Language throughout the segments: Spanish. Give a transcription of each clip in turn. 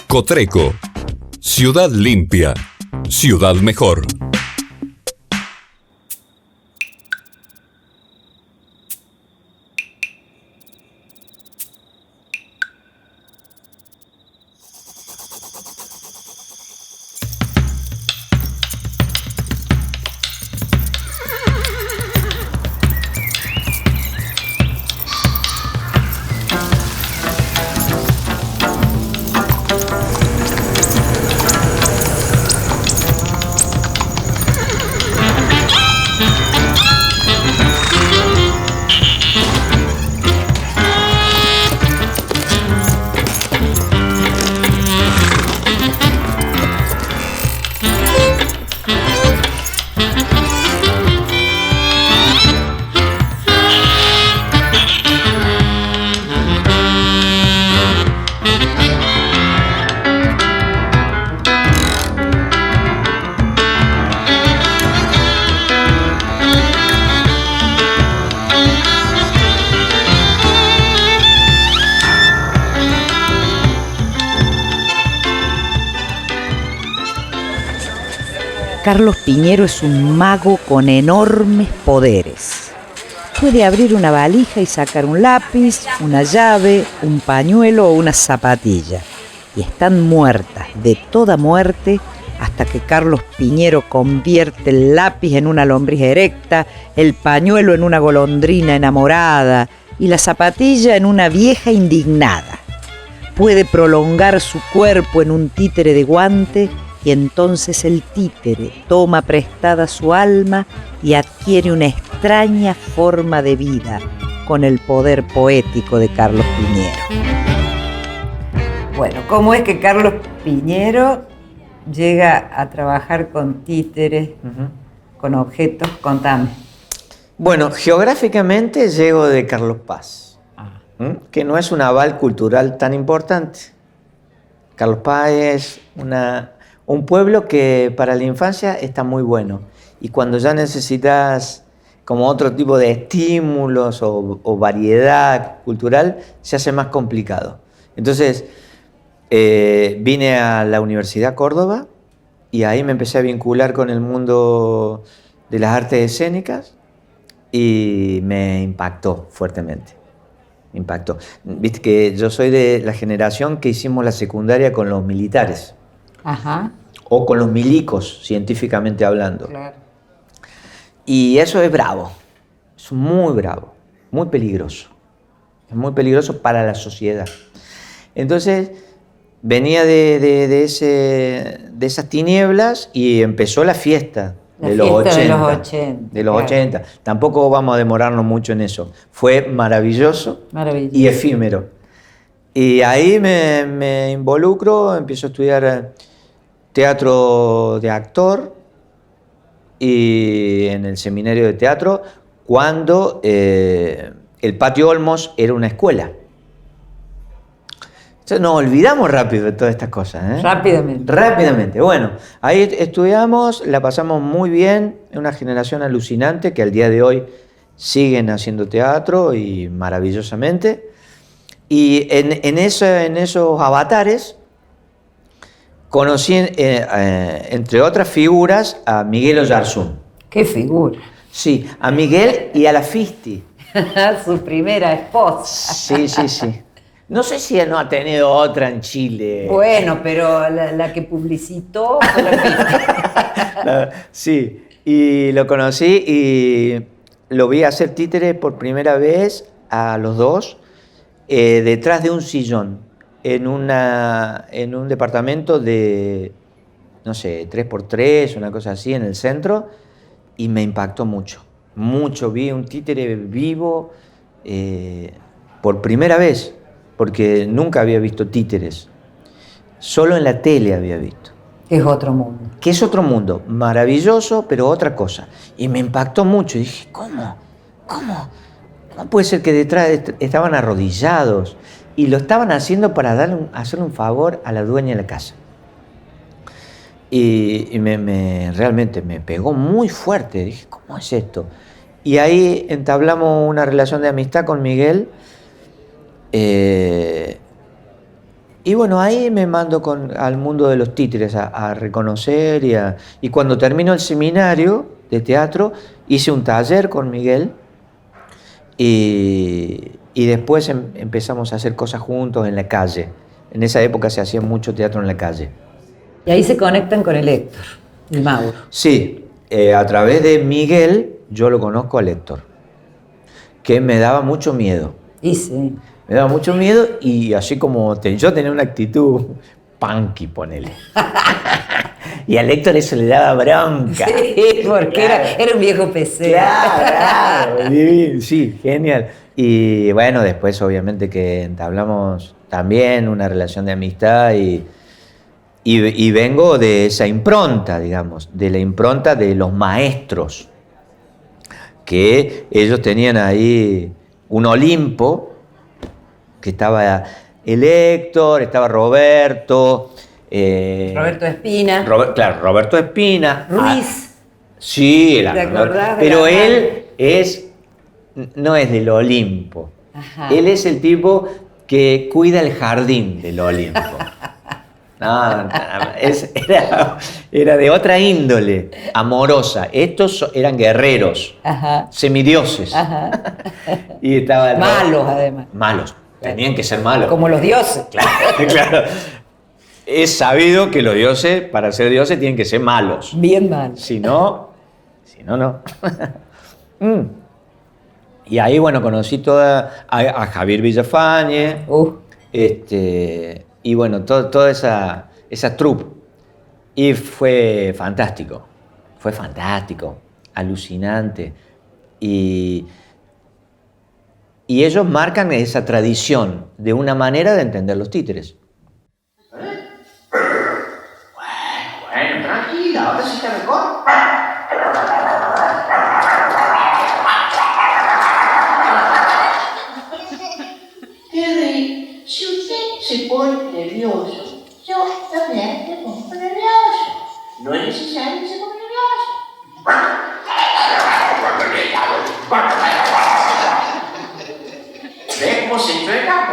Cotreco. Ciudad limpia. Ciudad mejor. Carlos Piñero es un mago con enormes poderes. Puede abrir una valija y sacar un lápiz, una llave, un pañuelo o una zapatilla. Y están muertas de toda muerte hasta que Carlos Piñero convierte el lápiz en una lombriz erecta, el pañuelo en una golondrina enamorada y la zapatilla en una vieja indignada. Puede prolongar su cuerpo en un títere de guante y entonces el títere toma prestada su alma y adquiere una extraña forma de vida con el poder poético de Carlos Piñero. Bueno, ¿cómo es que Carlos Piñero llega a trabajar con títeres, con objetos? Contame. Bueno, geográficamente llego de Carlos Paz, que no es un aval cultural tan importante. Carlos Paz es un pueblo que para la infancia está muy bueno. Y cuando ya necesitas como otro tipo de estímulos o variedad cultural, se hace más complicado. Entonces, vine a la Universidad Córdoba y ahí me empecé a vincular con el mundo de las artes escénicas y me impactó fuertemente. Me impactó. Viste que yo soy de la generación que hicimos la secundaria con los militares. Ajá. O con los milicos, científicamente hablando. Claro. Y eso es bravo, es muy bravo, muy peligroso. Es muy peligroso para la sociedad. Entonces, venía de esas tinieblas y empezó la fiesta de los 80. De los 80. Tampoco vamos a demorarnos mucho en eso. Fue maravilloso. Y efímero. Y ahí me involucro, empiezo a estudiar teatro de actor y en el seminario de teatro cuando el Patio Olmos era una escuela. Entonces nos olvidamos rápido de todas estas cosas. Rápidamente. Bueno, ahí estudiamos, la pasamos muy bien, una generación alucinante que al día de hoy siguen haciendo teatro y maravillosamente. Y en esos avatares conocí, entre otras figuras, a Miguel Oyarzún. ¿Qué figura? Sí, a Miguel y a la Fisti. Su primera esposa. Sí. No sé si no ha tenido otra en Chile. Bueno, pero la que publicitó fue la Fisti. Sí, y lo conocí y lo vi hacer títeres por primera vez a los dos detrás de un sillón. En un departamento de, no sé, 3x3, una cosa así, en el centro, y me impactó mucho. Vi un títere vivo por primera vez, porque nunca había visto títeres. Solo en la tele había visto. Es otro mundo. Que es otro mundo, maravilloso, pero otra cosa. Y me impactó mucho. Y dije, ¿cómo puede ser que detrás estaban arrodillados? Y lo estaban haciendo para hacerle un favor a la dueña de la casa. Y realmente me pegó muy fuerte. Dije, ¿cómo es esto? Y ahí entablamos una relación de amistad con Miguel. Y Y bueno, ahí me mando al mundo de los títeres a reconocer y cuando termino el seminario de teatro hice un taller con Miguel y después empezamos a hacer cosas juntos en la calle. En esa época se hacía mucho teatro en la calle. Y ahí se conectan con el Héctor, el Mauro. Sí, a través de Miguel yo lo conozco al Héctor, que me daba mucho miedo. Y sí. Me daba mucho miedo y así como yo tenía una actitud punky, ponele. Y al Héctor eso le daba bronca. Sí, porque Claro. era un viejo PC. Claro, divino, sí, genial. Y bueno, después obviamente que entablamos también una relación de amistad y vengo de esa impronta, digamos, de la impronta de los maestros, que ellos tenían ahí un Olimpo, que estaba el Héctor, estaba Roberto. Roberto Espina. Claro, Roberto Espina. Ruiz. Sí, ¿Te acordás de pero la él no es del Olimpo. Ajá. Él es el tipo que cuida el jardín del Olimpo. No, era de otra índole, amorosa. Estos eran guerreros, Ajá. semidioses. Ajá. Y estaban Malos, además. malos. Tenían que ser malos. Como los dioses. Claro, claro. Es sabido que los dioses, para ser dioses, tienen que ser malos. Bien malos. Si no, no. Y ahí, bueno, conocí a Javier Villafañe, y bueno, toda esa troupe. Y fue fantástico, alucinante. Y ellos marcan esa tradición de una manera de entender los títeres. Bueno, tranquila, ahora sí está mejor. Henry, si usted se pone nervioso, yo también me pongo nervioso. No es necesario que se ponga nervioso. ¿Ves cómo se entrega?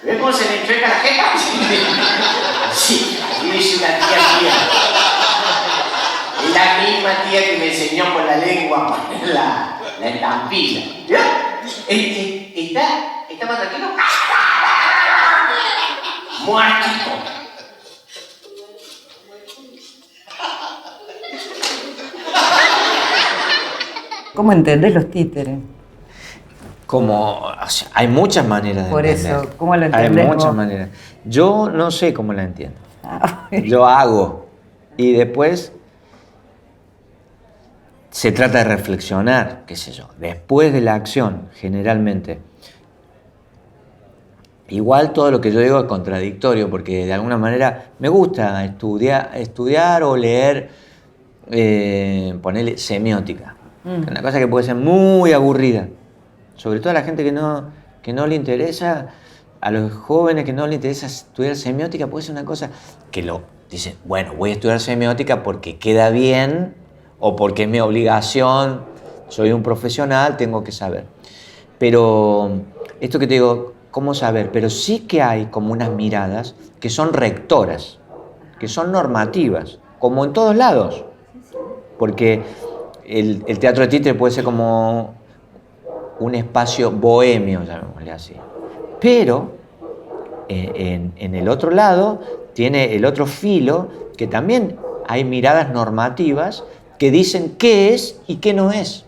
¿Ves cómo se le entrega la jeta? Sí, así dice una tía mía. Es la misma tía que me enseñó con la lengua a poner la estampilla. ¿Está más tranquilo? Muertito. ¿Cómo entendés los títeres? Hay muchas maneras de Por entender. eso, ¿cómo lo entendés Hay muchas vos? maneras. Yo no sé cómo la entiendo. Ah, Yo hago. Y después se trata de reflexionar, qué sé yo, después de la acción, generalmente. Igual todo lo que yo digo es contradictorio, porque de alguna manera me gusta estudiar o leer, ponerle semiótica. Una cosa que puede ser muy aburrida. Sobre todo a la gente que no le interesa, a los jóvenes que no les interesa estudiar semiótica, puede ser una cosa que dicen, bueno, voy a estudiar semiótica porque queda bien o porque es mi obligación, soy un profesional, tengo que saber. Pero esto que te digo, ¿cómo saber? Pero sí que hay como unas miradas que son rectoras, que son normativas, como en todos lados. Porque el teatro de títere puede ser como un espacio bohemio, llamémosle así. Pero en el otro lado tiene el otro filo, que también hay miradas normativas que dicen qué es y qué no es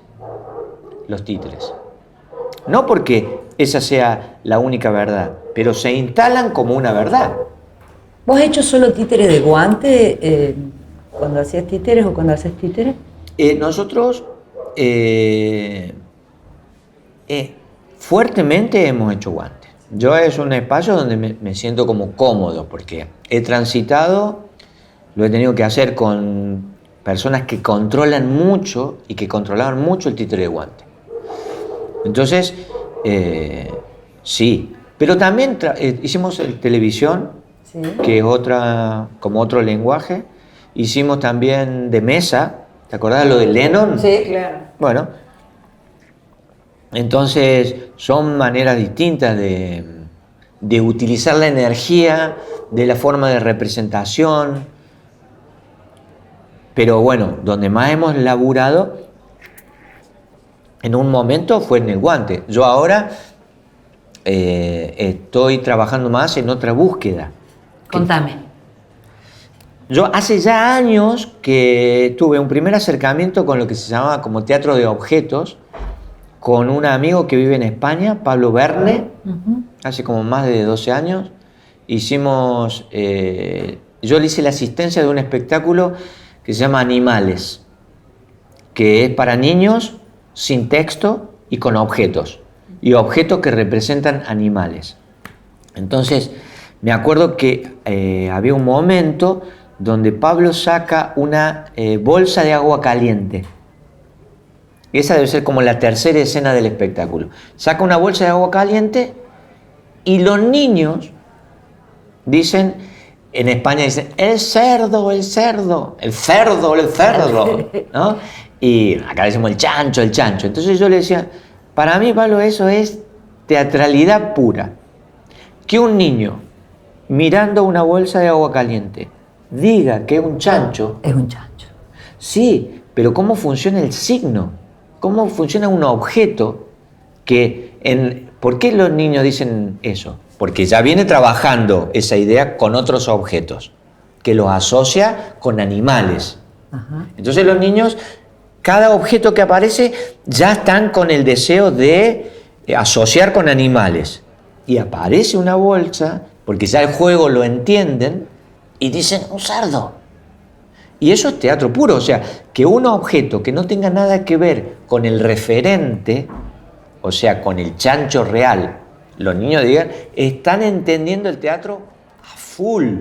los títeres. No porque esa sea la única verdad, pero se instalan como una verdad. ¿Vos has hecho solo títeres de guante cuando hacías títeres o cuando haces títeres? Nosotros fuertemente hemos hecho guantes. Yo es un espacio donde me siento como cómodo, porque he transitado, lo he tenido que hacer con personas que controlan mucho y que controlaban mucho el títere de guante. Entonces, sí. Pero también hicimos televisión, Sí. que es como otro lenguaje. Hicimos también de mesa. ¿Te acordás lo de Lennon? Sí, claro. Bueno, entonces son maneras distintas de de utilizar la energía, de la forma de representación. Pero bueno, donde más hemos laburado en un momento fue en el guante. Yo ahora estoy trabajando más en otra búsqueda. Contame. Yo hace ya años que tuve un primer acercamiento con lo que se llamaba como teatro de objetos, con un amigo que vive en España, Pablo Verne, hace como más de 12 años. Hicimos, yo le hice la asistencia de un espectáculo que se llama Animales, que es para niños sin texto y con objetos, y objetos que representan animales. Entonces, me acuerdo que había un momento donde Pablo saca una bolsa de agua caliente. Esa debe ser como la tercera escena del espectáculo. Saca una bolsa de agua caliente y los niños dicen, en España dicen, el cerdo, el cerdo, el cerdo, el cerdo, ¿no? Y acá decimos el chancho, el chancho. Entonces yo le decía, para mí, Pablo, eso es teatralidad pura. Que un niño, mirando una bolsa de agua caliente, diga que es un chancho. Es un chancho. Sí, pero ¿cómo funciona el signo? ¿Cómo funciona un objeto que ¿por qué los niños dicen eso? Porque ya viene trabajando esa idea con otros objetos, que los asocia con animales. Ajá. Entonces los niños, cada objeto que aparece, ya están con el deseo de asociar con animales. Y aparece una bolsa, porque ya el juego lo entienden, y dicen, un cerdo. Y eso es teatro puro, o sea, que un objeto que no tenga nada que ver con el referente, o sea, con el chancho real, los niños digan, están entendiendo el teatro a full.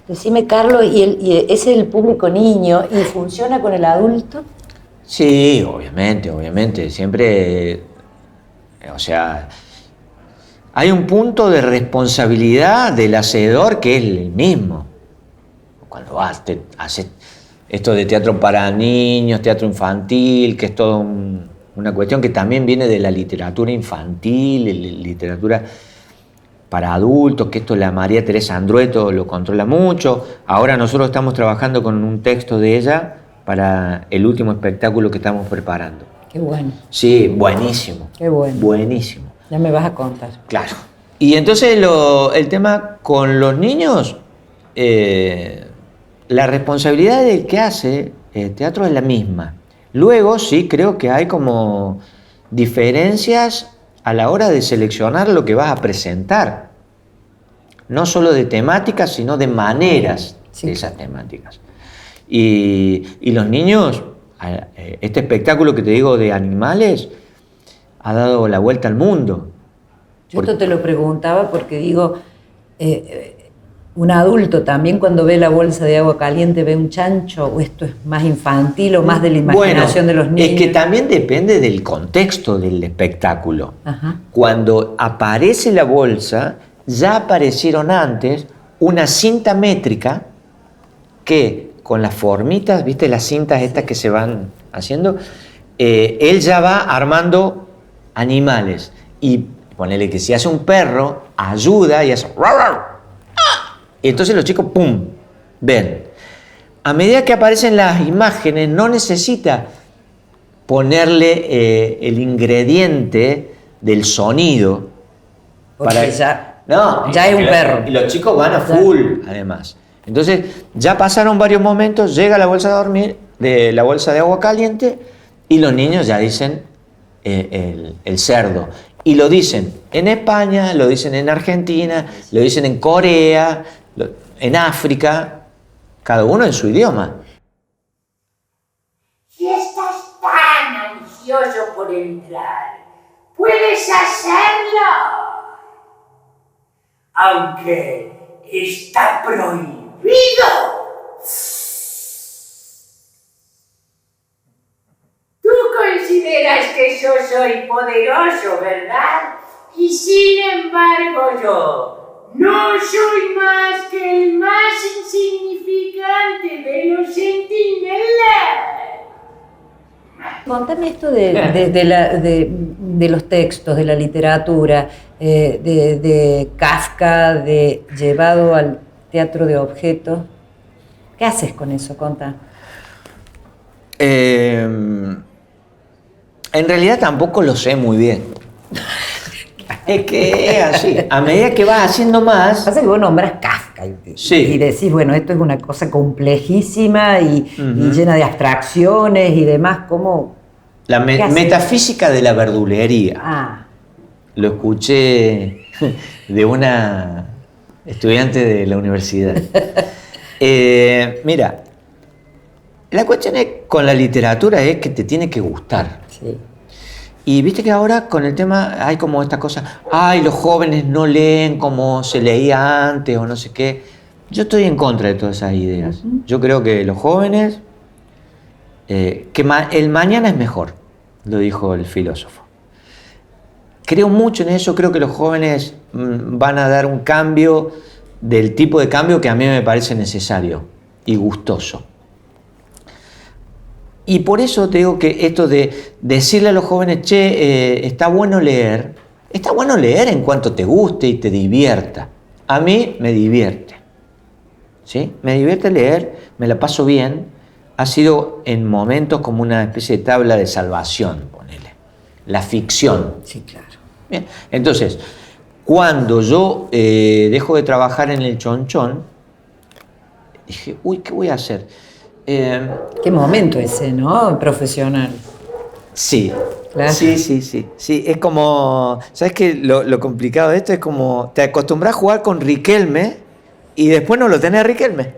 Decime, Carlos, ¿y ese es el público niño y funciona con el adulto? Sí, obviamente, siempre, o sea, hay un punto de responsabilidad del hacedor que es el mismo. Cuando haces esto de teatro para niños, teatro infantil, que es toda una cuestión que también viene de la literatura infantil, literatura para adultos, que esto la María Teresa Andrueto lo controla mucho. Ahora nosotros estamos trabajando con un texto de ella para el último espectáculo que estamos preparando. Qué bueno. Sí, buenísimo. Qué bueno. Buenísimo. Ya me vas a contar. Claro. Y entonces el tema con los niños, la responsabilidad del que hace teatro es la misma. Luego sí creo que hay como diferencias a la hora de seleccionar lo que vas a presentar. No solo de temáticas, sino de maneras de esas temáticas. Y los niños, este espectáculo que te digo de animales, ha dado la vuelta al mundo. Yo esto te lo preguntaba porque digo, un adulto también cuando ve la bolsa de agua caliente ve un chancho, o esto es más infantil o más de la imaginación de los niños. Es que también depende del contexto del espectáculo. Ajá. Cuando aparece la bolsa, ya aparecieron antes una cinta métrica que con las formitas, ¿viste las cintas estas que se van haciendo? Él ya va armando animales. Y ponele que si hace un perro, ayuda y hace... Y entonces los chicos, ¡pum!, ven. A medida que aparecen las imágenes, no necesita ponerle el ingrediente del sonido. Porque ya No, ya es un perro. Y los chicos van a full, además. Entonces, ya pasaron varios momentos, llega la bolsa de dormir, la bolsa de agua caliente, y los niños ya dicen el cerdo. Y lo dicen en España, lo dicen en Argentina, lo dicen en Corea, en África, cada uno en su idioma. Si estás tan ansioso por entrar, puedes hacerlo. Aunque está prohibido. Tú consideras que yo soy poderoso, ¿verdad? Y sin embargo yo no soy más que el más insignificante de los centinelas. Contame contame esto de los textos, de la literatura, de Kafka, llevado al teatro de objetos. ¿Qué haces con eso? Contá. En realidad tampoco lo sé muy bien. Es que es así. A medida que vas haciendo más... Pasa que vos nombrás Kafka y decís, bueno, esto es una cosa complejísima y llena de abstracciones y demás. ¿Cómo? La metafísica de la verdulería. Ah. Lo escuché de una estudiante de la universidad. Mira, la cuestión con la literatura es que te tiene que gustar. Sí. Y viste que ahora con el tema hay como esta cosa, los jóvenes no leen como se leía antes o no sé qué. Yo estoy en contra de todas esas ideas. Yo creo que los jóvenes, el mañana es mejor, lo dijo el filósofo. Creo mucho en eso, creo que los jóvenes van a dar un cambio del tipo de cambio que a mí me parece necesario y gustoso. Y por eso te digo que esto de decirle a los jóvenes, está bueno leer en cuanto te guste y te divierta. A mí me divierte, ¿sí? Me divierte leer, me la paso bien. Ha sido en momentos como una especie de tabla de salvación, ponele. La ficción. Sí, claro. Bien. Entonces, cuando yo dejo de trabajar en el Chonchón, dije, ¿qué voy a hacer? Qué momento ese, ¿no? Profesional. Sí, claro. Sí. Es como, ¿sabes qué? Lo complicado de esto es como, te acostumbras a jugar con Riquelme y después no lo tenés a Riquelme.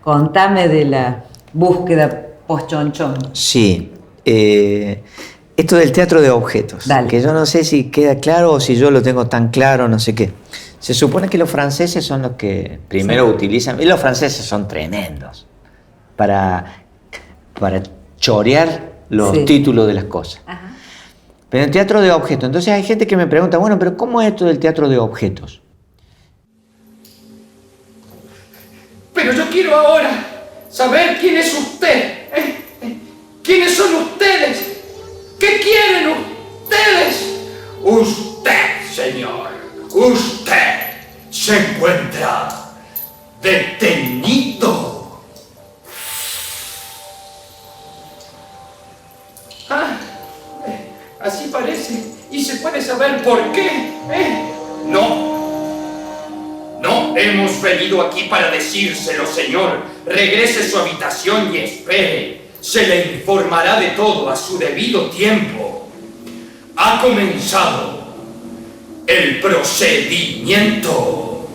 Contame de la búsqueda post-Chonchón. Sí, esto del teatro de objetos. Dale. Que yo no sé si queda claro o si yo lo tengo tan claro, no sé qué. Se supone que los franceses son los que primero utilizan, y los franceses son tremendos para chorear los títulos de las cosas. Ajá. Pero el teatro de objetos, entonces hay gente que me pregunta, bueno, pero ¿cómo es esto del teatro de objetos? Pero yo quiero ahora saber quién es usted. ¿Quiénes son ustedes? ¿Qué quieren ustedes? Usted, señor. Usted se encuentra detenido. Así parece. ¿Y se puede saber por qué? No hemos venido aquí para decírselo, señor. Regrese a su habitación y espere. Se le informará de todo a su debido tiempo. Ha comenzado el procedimiento.